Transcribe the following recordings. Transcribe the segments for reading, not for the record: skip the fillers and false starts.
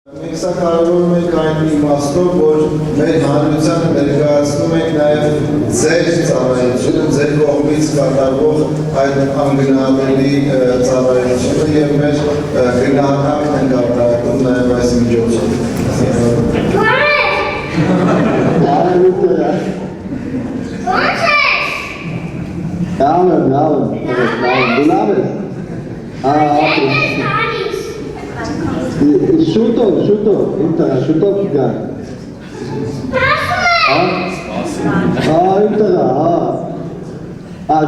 Մենք սա կարևորում ենք այն իմաստով, որ մեր հանրությանը ներկայացնում ենք նաև ձեր ծառայությունը, ձեր կողմից կատարվող այդ անգնահատելի ծառայությունը և մեր գնահատանքն ենք արտահայտում նաև այս միջոցով։ Շուտով, շուտով գա։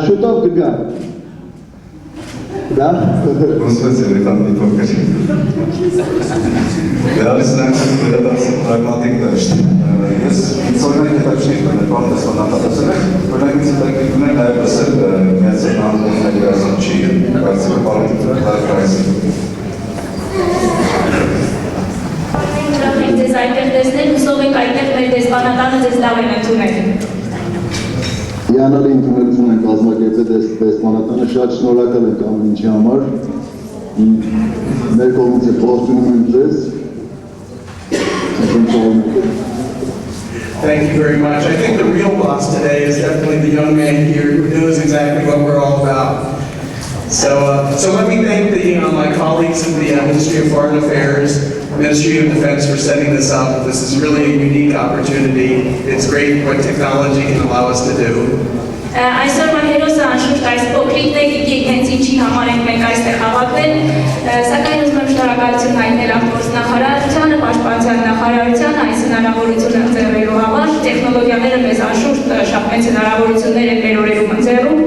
Շուտով գա։ Դա։ Ոնց է լեգանդի փոքր։ Դրանից նրանք վերադարձ պրագմատիկ դաշտ։ Ես ինձորներ հետաքրքիր եմ պարտեսան նախատեսել եմ, որոնք ինձ հետաքրքրում են նաև լսել միացյալ նահանգների ներկայացուցիչի կարծիքը պարոն Ձեզ այդտեղ տեսնել, հուսով ենք այդտեղ մեր դեսպանատանը ձեզ լավ են ընդունել։ Հիանալի ընդունելություն են կազմակերպել դեսպանատանը, շատ շնորհակալ ենք ամեն ինչի համար։ Մեր կողմից ողջունում եմ ձեզ։ Thank you very much. I think the real boss today is definitely the young man here who knows exactly what we're all about. So let me thank my colleagues in the Ministry of Foreign Affairs, Ministry of Defense for setting this up. This is really a unique opportunity. It's great what technology can allow us to do. Այսօր մահերոսը անշուշտ այս փոքրիկ տեխնիկի հենց ինչի համար ենք մենք այստեղ հավաքվել, սակայն ուզում եմ շնորհակալություն հայտնել արտգործնախարարությանը, պաշտպանության նախարարությանը այս հնարավորությունը ընձեռելու համար, տեխնոլոգիաները մեզ անշուշտ շատ մեծ հնարավորություններ են մեր օրերում ընձեռում։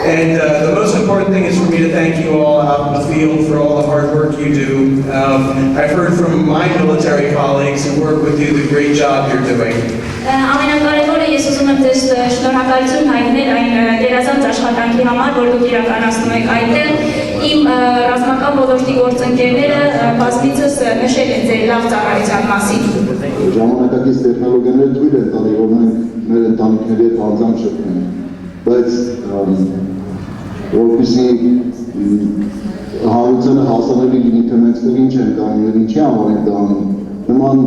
And the most important thing is for me to thank you all out in the field for all the hard work you do. I've heard from my military colleagues who work with you the great job you're doing. Ամենակարևորը ես ուզում եմ ձեզ շնորհակալություն հայտնել այն գերազանց աշխատանքի համար, որ դուք իրականացնում եք այդտեղ։ Իմ ռազմական ոլորտի գործընկերները բազմիցս նշել են ձեր լավ ծառայության մասին։ Ժամանակակից տեխնոլոգիաները թույլ են տալի, որ մենք մեր ընտանիքների հետ անձամբ շփվենք, բայց որպեսզի հանրությանը հասանելի լինի, թե մենք ինչ ենք անում եւ ինչի համար ենք դա անում, նման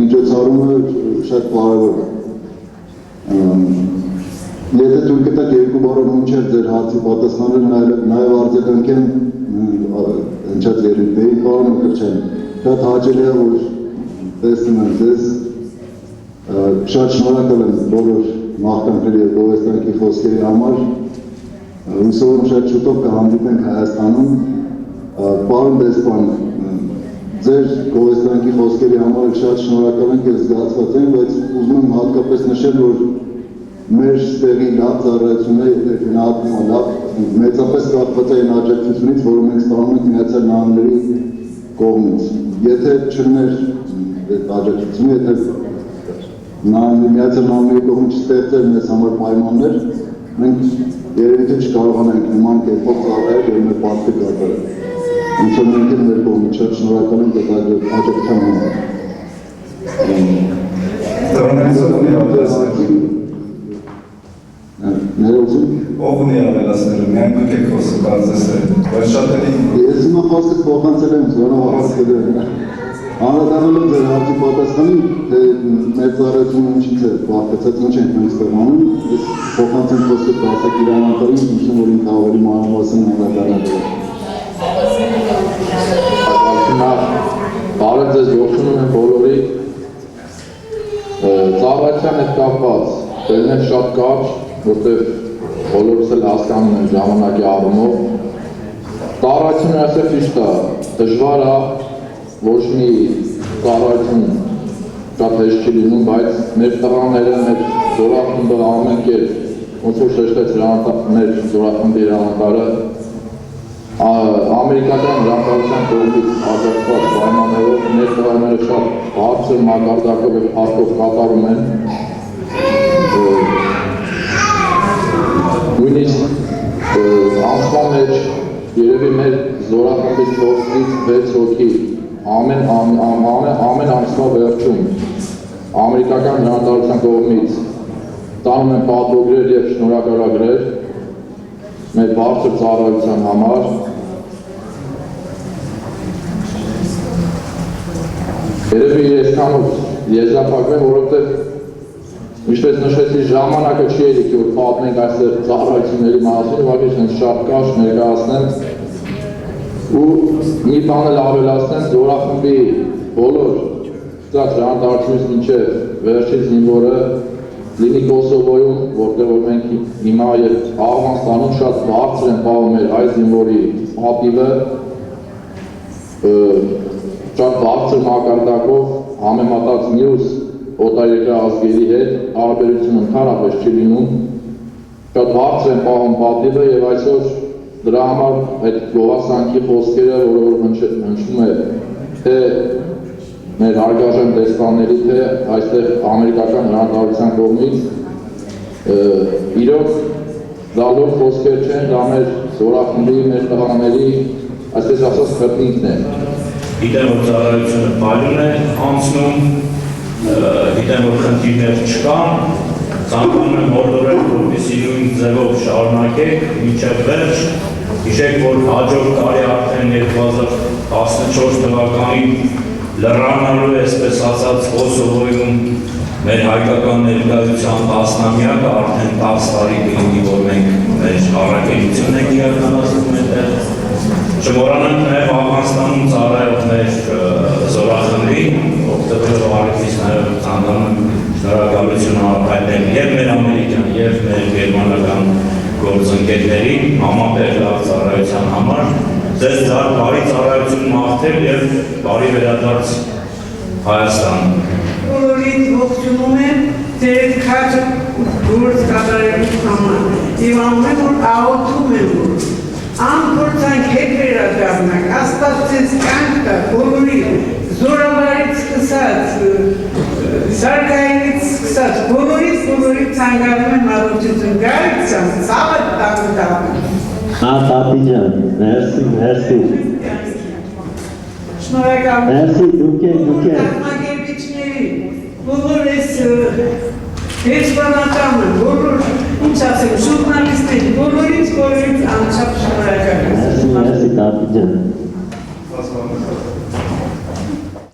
միջոցառումը շատ կարևոր է։ Եթե թույլ կտաք երկու բառով մինչև ձեր հարցի պատասխանը նաև արձագանք եմ հնչած երիտների պարոն Մկրտչյան, շատ հաճելի է, որ տեսնում եմ ձեզ, շատ շնորհակալ եմ բոլոր մաղթանքների և գովեստանքի խոսքերի համար, հուսով եմ շատ շուտով կհանդիպենք Հայաստանում, պարոն դեսպան, ձեր գովեստանքի խոսքերի համար շատ շնորհակալ ենք և զգացված ենք, բայց ուզում եմ հատկապես նշել, որ մեր ստեղի լավ ծառայությունները գնահատվում լավ, մեծապես կախված է այն աջակցությունից, որը մենք ստանում ենք Միացյալ Նահանգների կողմից։ Եթե չլներ այդ աջակցությունը, եթե Միացյալ Նահանգների կողմից չստեղծեր մեզ համար պայմաններ, մենք երևի թե չկարողանանք նման կերպով ծառայել և մեր պարտքը կատարել։ Ոնց որ մենք մեր կողմից շատ շնորհակալ ենք այդ աջակցության համար։ Ով ունի ավելացնելու, միայն դուք եք խոսը կարծես է, բայց շատերի… Ես հիմա խոսքը փոխանցել եմ, զորով հասկել եմ։ Անդրադառնալով ձեր հարցի պատասխանին, թե մեր ծառայությունը ինչից է բաղկացած, ինչ ենք մենք ստեղ անում, ես փոխանցեմ խոսքը դասակ իրանատարին, հիշում որ ինք ավելի մանրամասն անդրադառնալով։ Բարև ձեզ, ողջունում եմ բոլորի, ծառայության հետ կապված, դերն եմ շատ կարճ, որտեղ բոլորս էլ հասկանում են ժամանակի առումով։ Ծառայությունը ասել ճիշտ է, դժվար է, ոչ մի ծառայություն շատ հեշտ չի լինում, բայց մեր տղաները, մեր զորախումբը ամեն կերպ, ոնց որ շեշտեց մեր զորախմբի հրամանատարը, ամերիկական հրամանատարության կողմից աջակցված պայմաններով մեր տղաները շատ բարձր մակարդակով և փառքով կատարում են։ Նույնիսկ ամսվա մեջ երևի մեր զորախմբից 4-ից 6 հոգի ամեն ամսվա վերջում ամերիկական հրամանատարության կողմից տանում են պատվոգրեր և շնորհակալագրեր մեր բարձր ծառայության համար Երևի այսքանով եզրափակվեմ, որովհետև ինչպես նշեցի, ժամանակը չի ելիք, որ պատմենք այստեղ ծառայությունների մասին, ուղղակի հենց շատ կարճ ներկայացնեմ ու մի բան էլ ավելացնեմ, զորախմբի բոլոր ժանադարձությունից մինչև վերջին զինվորը լինի Կոսովոյում, որտեղ որ մենք հիմա եւ Աֆղանստանում շատ բարձր են պահում մեր այս զինվորի պատիվը, շատ բարձր մակարդակով համեմատած մյուս օտարերկրյա ազգերի հետ հարաբերությունը ընդհանրապես չի լինում, շատ բարձր են պահում պատիվը եւ այսօր դրա համար այդ գովասանքի խոսքերը, որը որ հնչում է թե մեր հարգարժան դեսպանների, թե այստեղ ամերիկական հրատարակության կողմից իրոք դա լուրջ խոսքեր չեն, դա մեր զորախմբի, մեր տղաների, այսպես ասած խրտնինքն է։ Գիտեմ, որ ծառայությունը պայուն է անցնում, գիտեմ, որ խնդիրներ չկան, ցանկանում եմ հորդորել, որպեսզի նույն ձևով շարունակեք, մինչև վերջ, հիշեք, որ հաջորդ տարի արդեն 2014 թվականին լրանալու է, այսպես ասած, Կոսովոյում մեր հայկական ներկայության 10-ամյակը, արդեն 10 տարի կլինի, որ մենք մեր առաքելություն ենք իրականացնում այդտեղ։ Չմոռանանք նաև Աֆղանստանում ծառայող մեր զորախմբին, օգտվելով առիթից նաև ցանկանում եմ շնորհակալություն հայտնել եւ մեր ամերիկյան եւ մեր գերմանական գործընկերներին համատեղ լավ ծառայության համար, ձեզ բարի ծառայություն մաղթել եւ բարի վերադարձ Հայաստան։ Բոլորին ողջունում եմ ձեր քաջ գործ կատարելու համար եւ ամեն օր աղոթում եմ, որ անփորձանք հետ վերադառնանք, Աստված ձեզ կյանք տա, բոլորի զորավարից սկսած, սարկայինից սկսած, բոլորից ցանկանում եմ առողջություն, գարիցան, ցավը տակ։ Papi ջան, merci։ Շնորհակալ եմ։ Merci, դուք եք։ Կազմակերպիչների, բոլոր այս հեծանատանը, բոլոր